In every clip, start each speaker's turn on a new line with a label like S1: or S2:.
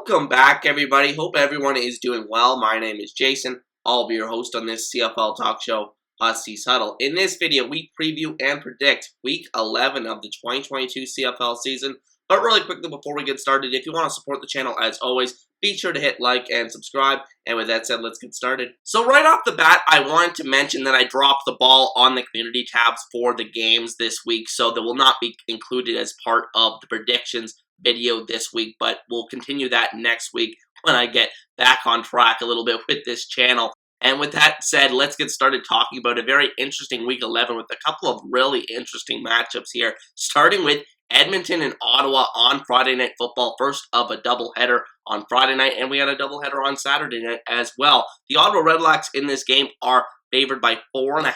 S1: Welcome back, everybody. Hope everyone is doing well. My name is Jason. I'll be your host on this CFL talk show, Huskies Huddle. In this video, we preview and predict Week 11 of the 2022 CFL season. But really quickly before we get started, if you want to support the channel, as always, be sure to hit like and subscribe. And with that said, let's get started. So right off the bat, I wanted to mention that I dropped the ball on the community tabs for the games this week, so they will not be included as part of the predictions video this week, but we'll continue that next week when I get back on track a little bit with this channel. And with that said, let's get started talking about a very interesting Week 11 with a couple of really interesting matchups here, starting with Edmonton and Ottawa on Friday Night Football, first of a doubleheader on Friday night, and we had a doubleheader on Saturday night as well. The Ottawa Redblacks in this game are favored by 4.5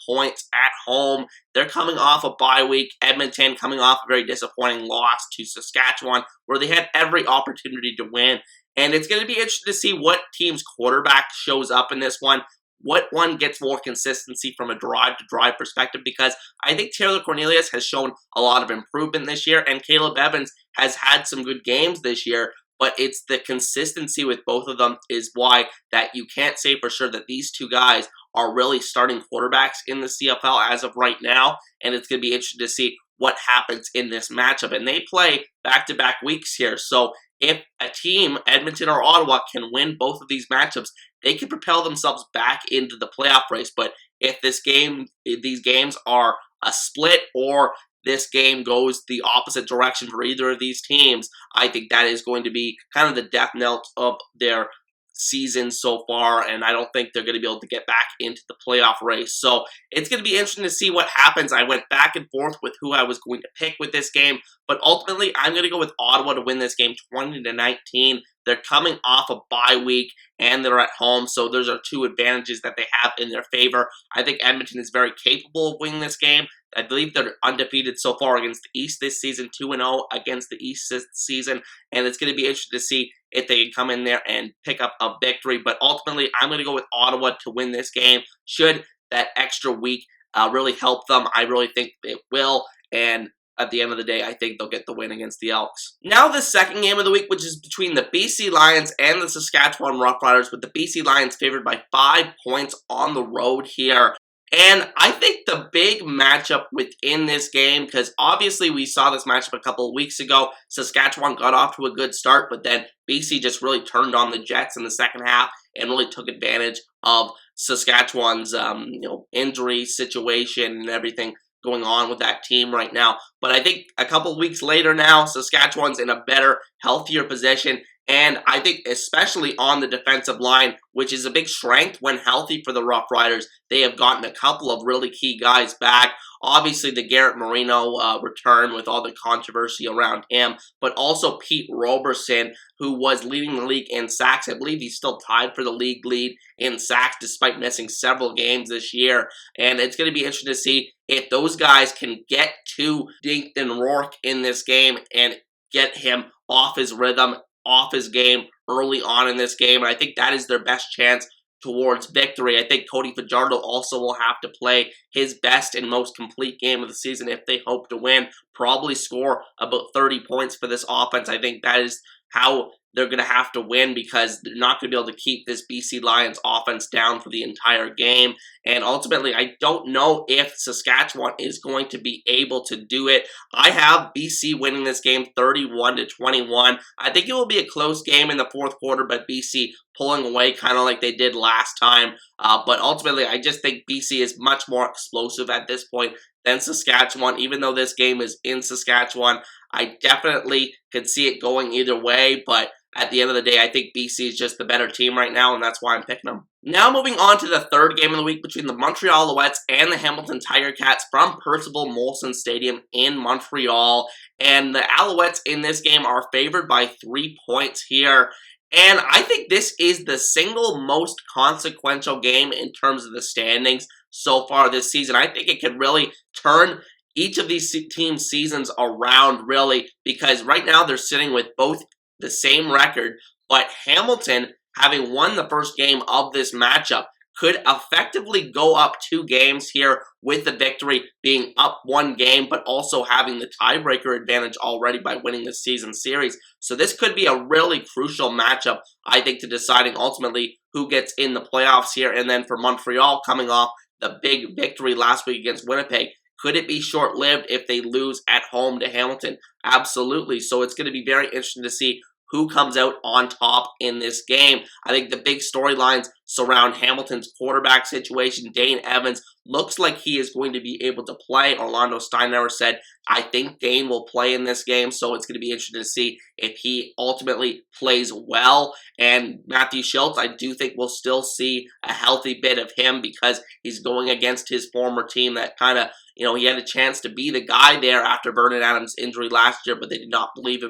S1: points at home. They're coming off a bye week. Edmonton coming off a very disappointing loss to Saskatchewan, where they had every opportunity to win. And it's going to be interesting to see what team's quarterback shows up in this one. What one gets more consistency from a drive-to-drive perspective, because I think Taylor Cornelius has shown a lot of improvement this year, and Caleb Evans has had some good games this year, but it's the consistency with both of them is why that you can't say for sure that these two guys are really starting quarterbacks in the CFL as of right now, and it's going to be interesting to see what happens in this matchup. And they play back-to-back weeks here, so if a team, Edmonton or Ottawa, can win both of these matchups, they can propel themselves back into the playoff race. But if these games are a split, or this game goes the opposite direction for either of these teams, I think that is going to be kind of the death knell of their season so far, and I don't think they're going to be able to get back into the playoff race. So it's going to be interesting to see what happens. I went back and forth with who I was going to pick with this game, but ultimately I'm going to go with Ottawa to win this game 20-19. They're coming off a bye week, and they're at home, so those are two advantages that they have in their favor. I think Edmonton is very capable of winning this game. I believe they're undefeated so far against the East this season, 2-0 against the East this season, and it's going to be interesting to see if they can come in there and pick up a victory. But ultimately, I'm going to go with Ottawa to win this game. Should that extra week really help them? I really think it will, and at the end of the day, I think they'll get the win against the Elks. Now the second game of the week, which is between the BC Lions and the Saskatchewan Roughriders, with the BC Lions favored by 5 points on the road here. And I think the big matchup within this game, because obviously we saw this matchup a couple of weeks ago, Saskatchewan got off to a good start, but then BC just really turned on the Jets in the second half and really took advantage of Saskatchewan's injury situation and everything going on with that team right now. But I think a couple of weeks later now, Saskatchewan's in a better, healthier position, and I think especially on the defensive line, which is a big strength when healthy for the Rough Riders, they have gotten a couple of really key guys back. Obviously, the Garrett Marino return with all the controversy around him, but also Pete Roberson, who was leading the league in sacks. I believe he's still tied for the league lead in sacks despite missing several games this year. And it's going to be interesting to see if those guys can get to Dinkin Rourke in this game and get him off his rhythm, off his game early on in this game. And I think that is their best chance towards victory. I think Cody Fajardo also will have to play his best and most complete game of the season if they hope to win. Probably score about 30 points for this offense. I think that is how they're going to have to win, because they're not going to be able to keep this BC Lions offense down for the entire game. And ultimately, I don't know if Saskatchewan is going to be able to do it. I have BC winning this game 31-21. I think it will be a close game in the fourth quarter, but BC pulling away kind of like they did last time. But ultimately, I just think BC is much more explosive at this point than Saskatchewan. Even though this game is in Saskatchewan, I definitely could see it going either way, but at the end of the day, I think BC is just the better team right now, and that's why I'm picking them. Now moving on to the third game of the week between the Montreal Alouettes and the Hamilton Tiger Cats from Percival Molson Stadium in Montreal. And the Alouettes in this game are favored by 3 points here. And I think this is the single most consequential game in terms of the standings so far this season. I think it could really turn each of these teams' seasons around, really, because right now they're sitting with both the same record, but Hamilton, having won the first game of this matchup, could effectively go up 2 games here with the victory, being up 1 game, but also having the tiebreaker advantage already by winning the season series. So this could be a really crucial matchup, I think, to deciding ultimately who gets in the playoffs here. And then for Montreal, coming off the big victory last week against Winnipeg, could it be short-lived if they lose at home to Hamilton? Absolutely. So it's going to be very interesting to see who comes out on top in this game. I think the big storylines surround Hamilton's quarterback situation. Dane Evans looks like he is going to be able to play. Orlando Steinauer said, I think Dane will play in this game, so it's going to be interesting to see if he ultimately plays well. And Matthew Schultz, I do think we'll still see a healthy bit of him because he's going against his former team that kind of, he had a chance to be the guy there after Vernon Adams' injury last year, but they did not believe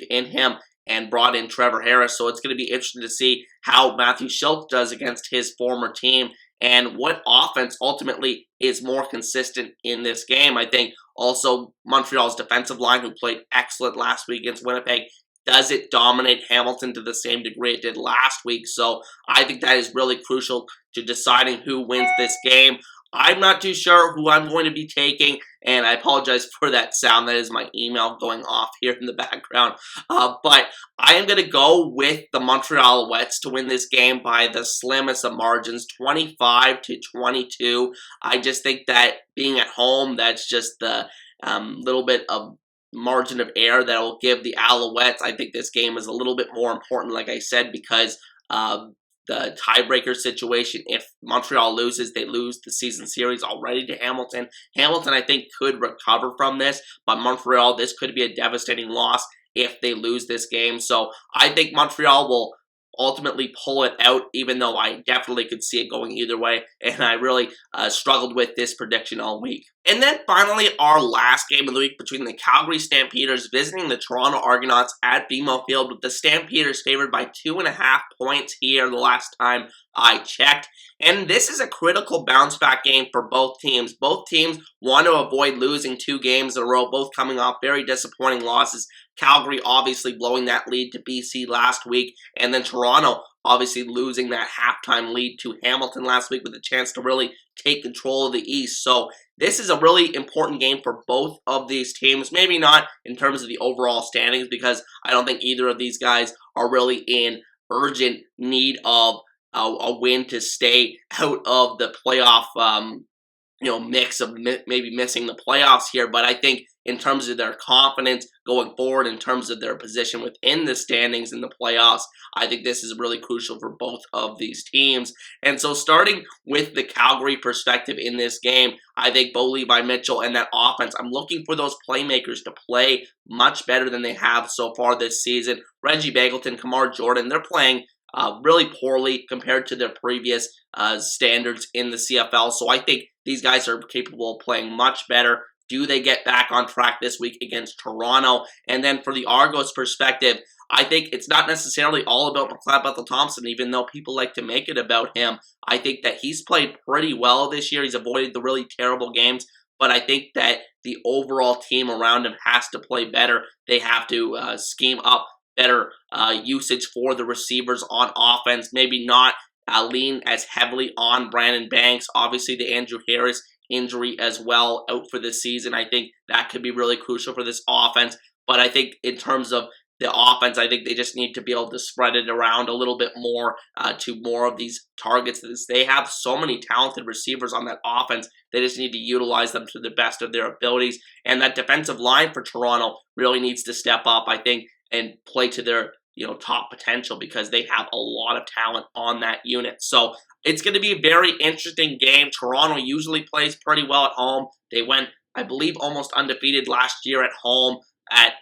S1: in him and brought in Trevor Harris. So it's going to be interesting to see how Matthew Schultz does against his former team and what offense ultimately is more consistent in this game. I think also Montreal's defensive line, who played excellent last week against Winnipeg, does it dominate Hamilton to the same degree it did last week? So I think that is really crucial to deciding who wins this game. I'm not too sure who I'm going to be taking, and I apologize for that sound. That is my email going off here in the background. But I am going to go with the Montreal Alouettes to win this game by the slimmest of margins, 25-22. I just think that being at home, that's just the little bit of margin of error that will give the Alouettes. I think this game is a little bit more important, like I said, because the tiebreaker situation. If Montreal loses, they lose the season series already to Hamilton. Hamilton, I think, could recover from this, but Montreal, this could be a devastating loss if they lose this game. So I think Montreal will ultimately pull it out, even though I definitely could see it going either way, and I really struggled with this prediction all week. And then finally, our last game of the week between the Calgary Stampeders visiting the Toronto Argonauts at BMO Field, with the Stampeders favored by 2.5 points here the last time I checked. And this is a critical bounce-back game for both teams. Both teams want to avoid losing 2 games in a row, both coming off very disappointing losses. Calgary obviously blowing that lead to BC last week, and then Toronto obviously losing that halftime lead to Hamilton last week with a chance to really take control of the East. So this is a really important game for both of these teams. Maybe not in terms of the overall standings, because I don't think either of these guys are really in urgent need of a win to stay out of the playoff mix of maybe missing the playoffs here. But I think in terms of their confidence going forward, in terms of their position within the standings in the playoffs, I think this is really crucial for both of these teams. And so starting with the Calgary perspective in this game, I think Bo Levi Mitchell and that offense, I'm looking for those playmakers to play much better than they have so far this season. Reggie Begelton, Kamar Jordan, they're playing really poorly compared to their previous standards in the CFL. So I think these guys are capable of playing much better. Do they get back on track this week against Toronto? And then for the Argos perspective, I think it's not necessarily all about McLeod Bethel-Thompson, even though people like to make it about him. I think that he's played pretty well this year. He's avoided the really terrible games, but I think that the overall team around him has to play better. They have to scheme up better usage for the receivers on offense, maybe not lean as heavily on Brandon Banks. Obviously, the Andrew Harris injury as well, out for this season. I think that could be really crucial for this offense. But I think in terms of the offense, I think they just need to be able to spread it around a little bit more to more of these targets. They have so many talented receivers on that offense. They just need to utilize them to the best of their abilities. And that defensive line for Toronto really needs to step up, I think, and play to their top potential, because they have a lot of talent on that unit. So it's going to be a very interesting game. Toronto usually plays pretty well at home. They went, I believe, almost undefeated last year at home at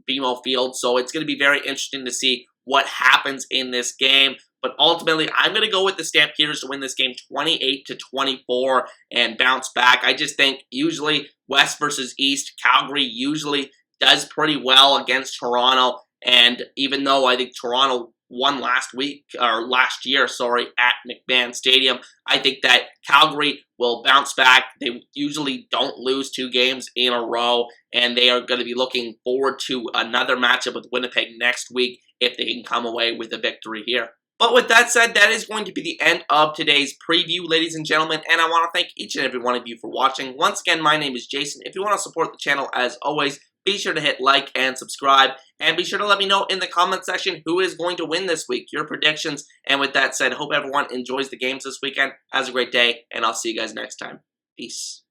S1: BMO Field. So it's going to be very interesting to see what happens in this game. But ultimately, I'm going to go with the Stampeders to win this game 28-24 and bounce back. I just think usually West versus East, Calgary usually does pretty well against Toronto. And even though I think Toronto won last year, at McMahon Stadium, I think that Calgary will bounce back. They usually don't lose 2 games in a row, and they are going to be looking forward to another matchup with Winnipeg next week if they can come away with a victory here. But with that said, that is going to be the end of today's preview, ladies and gentlemen, and I want to thank each and every one of you for watching. Once again, my name is Jason. If you want to support the channel, as always, be sure to hit like and subscribe, and be sure to let me know in the comment section who is going to win this week, your predictions. And with that said, hope everyone enjoys the games this weekend, has a great day, and I'll see you guys next time. Peace.